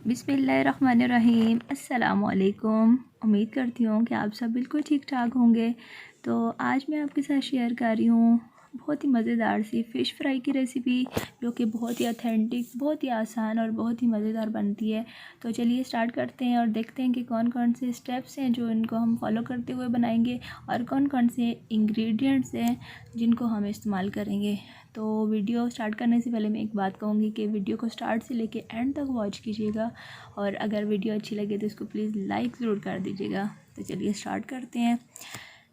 बिस्मिल्लाहिर्रहमानिर्रहीम। अस्सलामुअलैकुम। उम्मीद करती हूँ कि आप सब बिल्कुल ठीक ठाक होंगे। तो आज मैं आपके साथ शेयर कर रही हूँ बहुत ही मज़ेदार सी फ़िश फ्राई की रेसिपी, जो कि बहुत ही ऑथेंटिक, बहुत ही आसान और बहुत ही मज़ेदार बनती है। तो चलिए स्टार्ट करते हैं और देखते हैं कि कौन कौन से स्टेप्स हैं जो इनको हम फॉलो करते हुए बनाएंगे और कौन कौन से इंग्रेडिएंट्स हैं जिनको हम इस्तेमाल करेंगे। तो वीडियो स्टार्ट करने से पहले मैं एक बात कहूँगी कि वीडियो को स्टार्ट से लेके एंड तक वॉच कीजिएगा, और अगर वीडियो अच्छी लगे तो इसको प्लीज़ लाइक ज़रूर कर दीजिएगा। तो चलिए स्टार्ट करते हैं।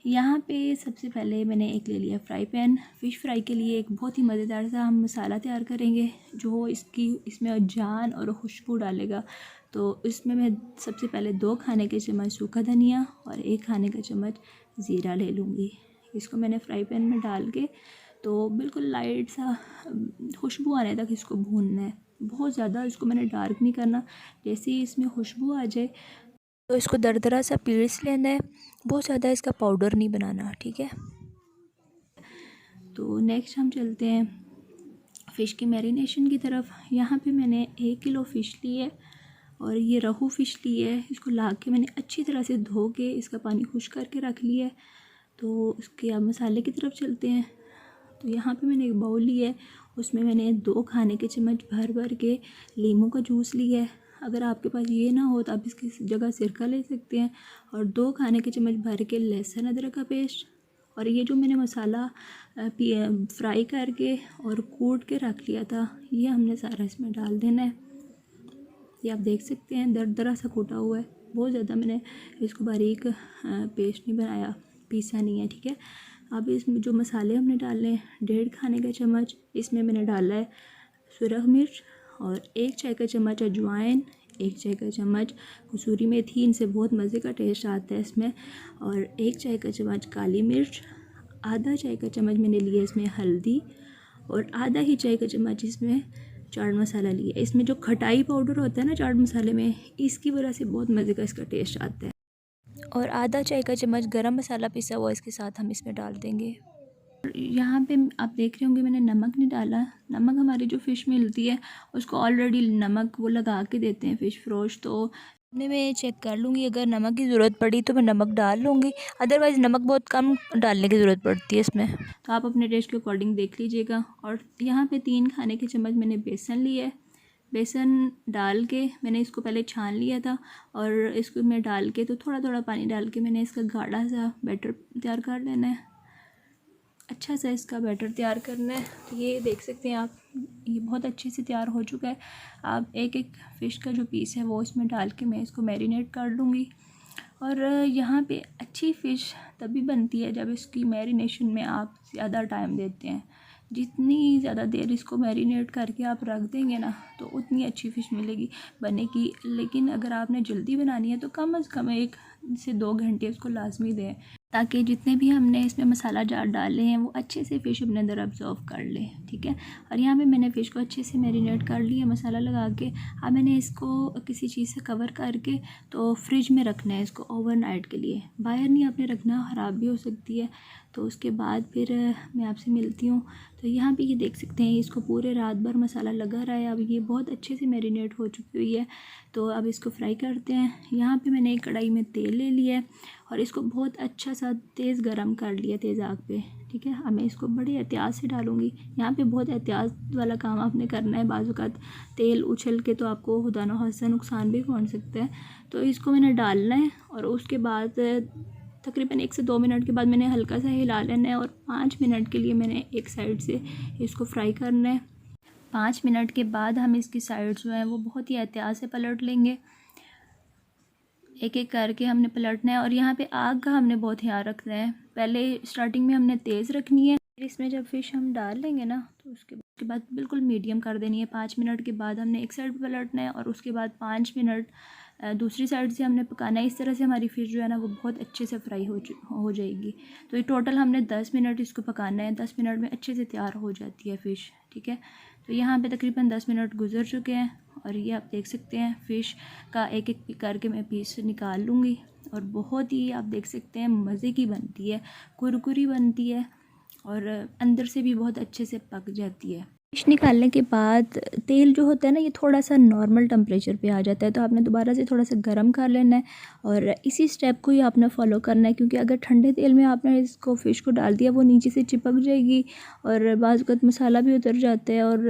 यहाँ पे सबसे पहले मैंने एक ले लिया फ्राई पैन। फ़िश फ्राई के लिए एक बहुत ही मज़ेदार सा हम मसाला तैयार करेंगे जो इसमें जान और खुशबू डालेगा। तो इसमें मैं सबसे पहले 2 खाने के चम्मच सूखा धनिया और 1 खाने का चम्मच ज़ीरा ले लूँगी। इसको मैंने फ्राई पैन में डाल के तो बिल्कुल लाइट सा खुशबू आने तक इसको भूनना है। बहुत ज़्यादा इसको मैंने डार्क नहीं करना। जैसे ही इसमें खुशबू आ जाए तो इसको दरदरा सा पीस लेना है। बहुत ज़्यादा इसका पाउडर नहीं बनाना, ठीक है। तो नेक्स्ट हम चलते हैं फ़िश की मैरिनेशन की तरफ। यहाँ पे मैंने 1 किलो फ़िश ली है और ये रहू फ़िश ली है। इसको ला के मैंने अच्छी तरह से धो के इसका पानी खुश्क करके रख लिया है। तो उसके अब मसाले की तरफ चलते हैं। तो यहाँ पे मैंने एक बाउल लिया है, उसमें मैंने 2 खाने के चम्मच भर भर के नींबू का जूस लिया है। अगर आपके पास ये ना हो तो आप इसकी जगह सिरका ले सकते हैं। और 2 खाने के चम्मच भर के लहसुन अदरक का पेस्ट। और ये जो मैंने मसाला फ्राई करके और कूट के रख लिया था, ये हमने सारा इसमें डाल देना है। ये आप देख सकते हैं दरदरा सा कूटा हुआ है। बहुत ज़्यादा मैंने इसको बारीक पेस्ट नहीं बनाया, पीसा नहीं है, ठीक है। अब इसमें जो मसाले हमने डालने हैं, 1.5 खाने का चम्मच इसमें मैंने डाला है सुरख मिर्च और 1 चाय का चम्मच अजवाइन, 1 चाय का चम्मच कसूरी मेथी, इनसे बहुत मज़े का टेस्ट आता है इसमें। और 1 चाय का चम्मच काली मिर्च, आधा चाय का चम्मच मैंने लिया इसमें हल्दी, और आधा ही चाय का चम्मच इसमें चाट मसाला लिया। इसमें जो खटाई पाउडर होता है ना चाट मसाले में, इसकी वजह से बहुत मज़े का इसका टेस्ट आता है। और आधा चाय का चम्मच गरम मसाला पिसा हुआ इसके साथ हम इसमें डाल देंगे। यहाँ पे आप देख रहे होंगे मैंने नमक नहीं डाला। नमक हमारी जो फ़िश मिलती है उसको ऑलरेडी नमक वो लगा के देते हैं फ़िश फ्रोश। तो मैं चेक कर लूँगी, अगर नमक की ज़रूरत पड़ी तो मैं नमक डाल लूँगी, अदरवाइज़ नमक बहुत कम डालने की ज़रूरत पड़ती है इसमें। तो आप अपने टेस्ट के अकॉर्डिंग देख लीजिएगा। और यहाँ पे 3 खाने के चम्मच मैंने बेसन लिया है। बेसन डाल के मैंने इसको पहले छान लिया था, और इसको मैं डाल के तो थोड़ा थोड़ा पानी डाल के मैंने इसका गाढ़ा सा बैटर तैयार कर लेना है। अच्छा सा इसका बैटर तैयार करना है। तो ये देख सकते हैं आप, ये बहुत अच्छे से तैयार हो चुका है। आप एक एक फ़िश का जो पीस है वो इसमें डाल के मैं इसको मैरिनेट कर लूँगी। और यहाँ पे अच्छी फ़िश तभी बनती है जब इसकी मैरिनेशन में आप ज़्यादा टाइम देते हैं। जितनी ज़्यादा देर इसको मैरिनेट करके आप रख देंगे ना, तो उतनी अच्छी फ़िश मिलेगी बनेगी। लेकिन अगर आपने जल्दी बनानी है तो कम से कम 1 से 2 घंटे उसको लाजमी दें, ताकि जितने भी हमने इसमें मसाला जार डाले हैं वो अच्छे से फ़िश अपने अंदर अब्जॉर्व कर ले, ठीक है। और यहाँ पे मैंने फ़िश को अच्छे से मैरिनेट कर लिया मसाला लगा के। अब मैंने इसको किसी चीज़ से कवर करके तो फ्रिज में रखना है इसको ओवरनाइट के लिए। बाहर नहीं आपने रखना, ख़राब भी हो सकती है। तो उसके बाद फिर मैं आपसे मिलती हूँ। तो यहाँ पे ये देख सकते हैं इसको पूरे रात भर मसाला लगा रहा है। अब ये बहुत अच्छे से मैरिनेट हो चुकी हुई है। तो अब इसको फ्राई करते हैं। यहाँ पे मैंने एक कढ़ाई में तेल ले लिया है और इसको बहुत अच्छा सा तेज़ गरम कर लिया, तेज़ आग पे, ठीक है। अब मैं इसको बड़े एहतियात से डालूँगी। यहाँ पे बहुत एहतियात वाला काम आपने करना है। बाज़ औक़ात तेल उछल के तो आपको खुदा न खास्ता नुकसान भी पहुँच सकता है। तो इसको मैंने डालना है और उसके बाद तकरीबन 1 से 2 मिनट के बाद मैंने हल्का सा हिला लेना है, और 5 मिनट के लिए मैंने एक साइड से इसको फ्राई करना है। 5 मिनट के बाद हम इसकी साइड जो है वो बहुत ही एहतियात से पलट लेंगे। एक एक करके हमने पलटना है। और यहाँ पे आग का हमने बहुत ध्यान रखना है। पहले स्टार्टिंग में हमने तेज़ रखनी है, फिर इसमें जब फ़िश हम डाल लेंगे ना तो उसके बाद बिल्कुल मीडियम कर देनी है। 5 मिनट के बाद हमने एक साइड पे पलटना है और उसके बाद 5 मिनट दूसरी साइड से हमने पकाना है। इस तरह से हमारी फ़िश जो है ना वो बहुत अच्छे से फ्राई हो जाएगी। तो ये टोटल हमने 10 मिनट इसको पकाना है। 10 मिनट में अच्छे से तैयार हो जाती है फ़िश, ठीक है। तो यहाँ पे तकरीबन 10 मिनट गुजर चुके हैं और ये आप देख सकते हैं फ़िश का एक एक करके मैं पीस निकाल लूँगी। और बहुत ही आप देख सकते हैं मज़े की बनती है, कुरकुरी बनती है और अंदर से भी बहुत अच्छे से पक जाती है। फ़िश निकालने के बाद तेल जो होता है ना, ये थोड़ा सा नॉर्मल टेम्परेचर पे आ जाता है, तो आपने दोबारा से थोड़ा सा गर्म कर लेना है और इसी स्टेप को ही आपने फॉलो करना है, क्योंकि अगर ठंडे तेल में आपने इसको फ़िश को डाल दिया वो नीचे से चिपक जाएगी और बाज़ वक़्त मसाला भी उतर जाता है और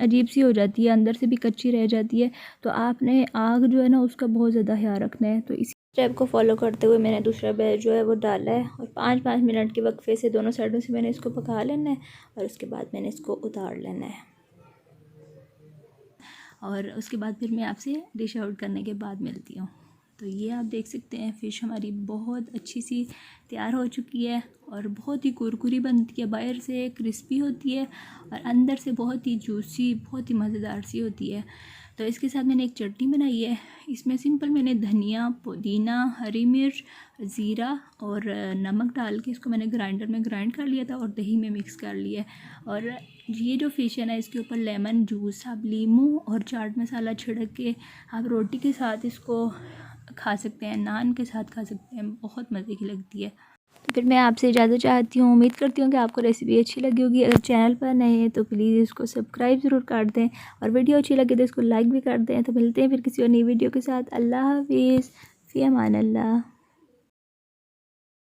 अजीब सी हो जाती है, अंदर से भी कच्ची रह जाती है। तो आपने आग जो है ना उसका बहुत ज़्यादा ख्याल रखना है। तो इसी स्टेप को फॉलो करते हुए मैंने दूसरा बैच जो है वो डाला है और 5-5 मिनट के वक्फे से दोनों साइडों से मैंने इसको पका लेना है और उसके बाद मैंने इसको उतार लेना है। और उसके बाद फिर मैं आपसे डिश आउट करने के बाद मिलती हूँ। तो ये आप देख सकते हैं फ़िश हमारी बहुत अच्छी सी तैयार हो चुकी है और बहुत ही कुरकुरी बनती है, बाहर से क्रिस्पी होती है और अंदर से बहुत ही जूसी, बहुत ही मज़ेदार सी होती है। तो इसके साथ मैंने एक चटनी बनाई है, इसमें सिंपल मैंने धनिया, पुदीना, हरी मिर्च, ज़ीरा और नमक डाल के इसको मैंने ग्राइंडर में ग्राइंड कर लिया था और दही में मिक्स कर लिया है। और ये जो फ़िश है ना, इसके ऊपर लेमन जूस, आप नींबू और चाट मसाला छिड़क के आप रोटी के साथ इसको खा सकते हैं, नान के साथ खा सकते हैं, बहुत मज़े की लगती है। तो फिर मैं आपसे इजाज़त चाहती हूँ, उम्मीद करती हूँ कि आपको रेसिपी अच्छी लगी होगी। अगर चैनल पर नए हैं तो प्लीज़ इसको सब्सक्राइब ज़रूर कर दें और वीडियो अच्छी लगे तो इसको लाइक भी कर दें। तो मिलते हैं फिर किसी और नई वीडियो के साथ। अल्लाह हाफिज़, फ़ी अमान अल्लाह।